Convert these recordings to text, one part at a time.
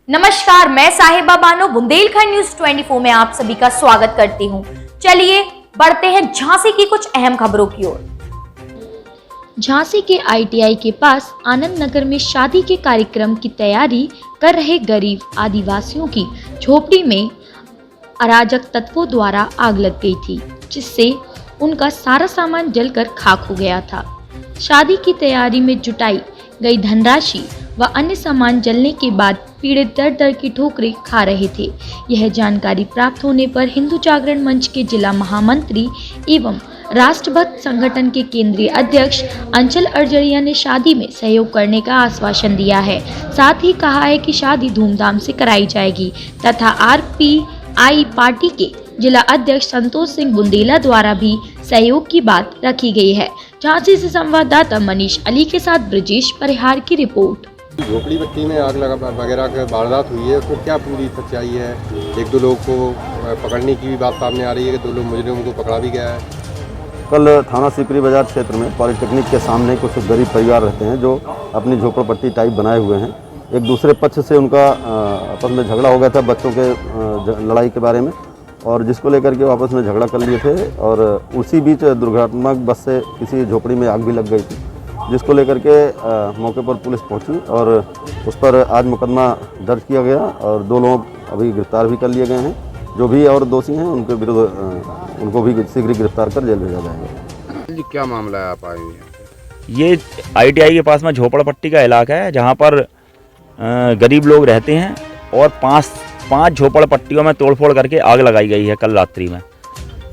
नमस्कार, मैं साहिबा बानो बुंदेलखंड न्यूज 24 में आप सभी का स्वागत करती हूं। चलिए बढ़ते हैं झांसी की कुछ अहम खबरों की ओर। झांसी के ITI के पास आनंद नगर में शादी के कार्यक्रम की तैयारी कर रहे गरीब आदिवासियों की झोपड़ी में अराजक तत्वों द्वारा आग लग गई थी, जिससे उनका सारा सामान जलकर खाक हो गया था। शादी की तैयारी में जुटाई गई धनराशि व अन्य सामान जलने के बाद पीड़ित दर दर की ठोकरें खा रहे थे। यह जानकारी प्राप्त होने पर हिंदू जागरण मंच के जिला महामंत्री एवं राष्ट्रभक्त संगठन के केंद्रीय अध्यक्ष अंचल अर्जड़िया ने शादी में सहयोग करने का आश्वासन दिया है। साथ ही कहा है कि शादी धूमधाम से कराई जाएगी तथा RPI पार्टी के जिला अध्यक्ष संतोष सिंह बुंदेला द्वारा भी सहयोग की बात रखी गई है। झांसी से संवाददाता मनीष अली के साथ ब्रजेश परिहार की रिपोर्ट। झोपड़ी पट्टी में आग लगा वगैरह की वारदात हुई है, उसको क्या पूरी सच्चाई है? एक दो लोग को पकड़ने की भी बात सामने आ रही है कि 2 लोग मुजरिमों को पकड़ा भी गया है। कल थाना सिकरी बाजार क्षेत्र में पॉलिटेक्निक के सामने कुछ गरीब परिवार रहते हैं जो अपनी झोपड़पट्टी टाइप बनाए हुए हैं। एक दूसरे पक्ष से उनका आपस में झगड़ा हो गया था बच्चों के लड़ाई के बारे में, और जिसको लेकर के वो आपस में झगड़ा कर लिए थे और उसी बीच दुर्घटनात्मक बस से किसी झोपड़ी में आग भी लग गई थी, जिसको लेकर के मौके पर पुलिस पहुंची और उस पर आज मुकदमा दर्ज किया गया और 2 लोग अभी गिरफ्तार भी कर लिए गए हैं। जो भी और दोषी हैं उनके विरुद्ध उनको भी शीघ्र गिरफ्तार कर जेल भेजा जाएगा। जी क्या मामला है आप आए हुए हैं? ये ITI के पास में झोपड़पट्टी का इलाका है जहाँ पर गरीब लोग रहते हैं और पांच झोपड़पट्टियों में तोड़फोड़ करके आग लगाई गई है। कल रात्रि में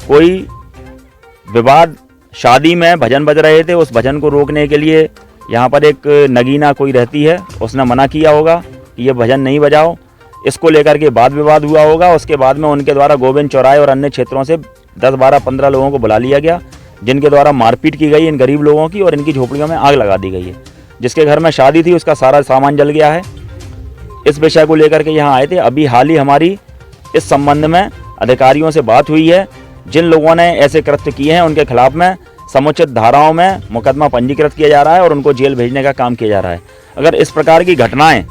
कोई विवाद, शादी में भजन बज रहे थे, उस भजन को रोकने के लिए यहाँ पर एक नगीना कोई रहती है, उसने मना किया होगा कि ये भजन नहीं बजाओ। इसको लेकर के वाद विवाद हुआ होगा। उसके बाद में उनके द्वारा गोविंद चौराहे और अन्य क्षेत्रों से 10, 12, 15 लोगों को बुला लिया गया, जिनके द्वारा मारपीट की गई इन गरीब लोगों की और इनकी झोपड़ियों में आग लगा दी गई है। जिसके घर में शादी थी उसका सारा सामान जल गया है। इस विषय को लेकर के यहाँ आए थे। अभी हाल ही हमारी इस संबंध में अधिकारियों से बात हुई है। जिन लोगों ने ऐसे कृत्य किए हैं उनके खिलाफ में समुचित धाराओं में मुकदमा पंजीकृत किया जा रहा है और उनको जेल भेजने का काम किया जा रहा है। अगर इस प्रकार की घटनाएं,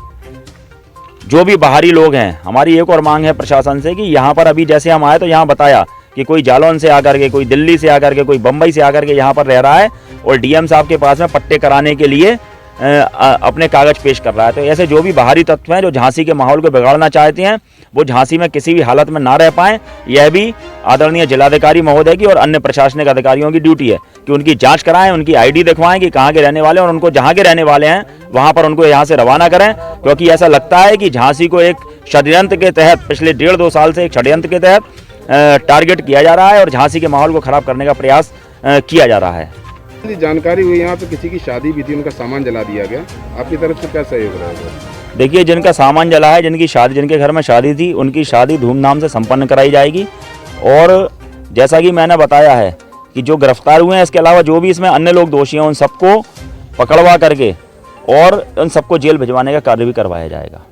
जो भी बाहरी लोग हैं, हमारी एक और मांग है प्रशासन से कि यहाँ पर अभी जैसे हम आए तो यहाँ बताया कि कोई जालौन से आकर के, कोई दिल्ली से आकर के, कोई बम्बई से आकर के यहाँ पर रह रहा है और DM साहब के पास में पट्टे कराने के लिए अपने कागज पेश कर रहा है। तो ऐसे जो भी बाहरी तत्व हैं जो झांसी के माहौल को बिगाड़ना चाहते हैं, वो झांसी में किसी भी हालत में ना रह पाएं। यह भी आदरणीय जिलाधिकारी महोदय की और अन्य प्रशासनिक अधिकारियों की ड्यूटी है कि उनकी जांच कराएं, उनकी ID दिखवाएं कि कहाँ के रहने वाले हैं और उनको जहाँ के रहने वाले हैं वहाँ पर उनको यहाँ से रवाना करें। क्योंकि ऐसा लगता है कि झांसी को एक षड्यंत्र के तहत, पिछले 1.5-2 साल से एक षड्यंत्र के तहत टारगेट किया जा रहा है और झांसी के माहौल को खराब करने का प्रयास किया जा रहा है। जानकारी हुई यहाँ पे किसी की शादी भी थी, उनका सामान जला दिया गया, आपकी तरफ से क्या सहयोग रहेगा? देखिए, जिनका सामान जला है, जिनके घर में शादी थी, उनकी शादी धूमधाम से संपन्न कराई जाएगी। और जैसा कि मैंने बताया है कि जो गिरफ्तार हुए हैं, इसके अलावा जो भी इसमें अन्य लोग दोषी हैं, उन सबको पकड़वा करके और उन सबको जेल भिजवाने का कार्य भी करवाया जाएगा।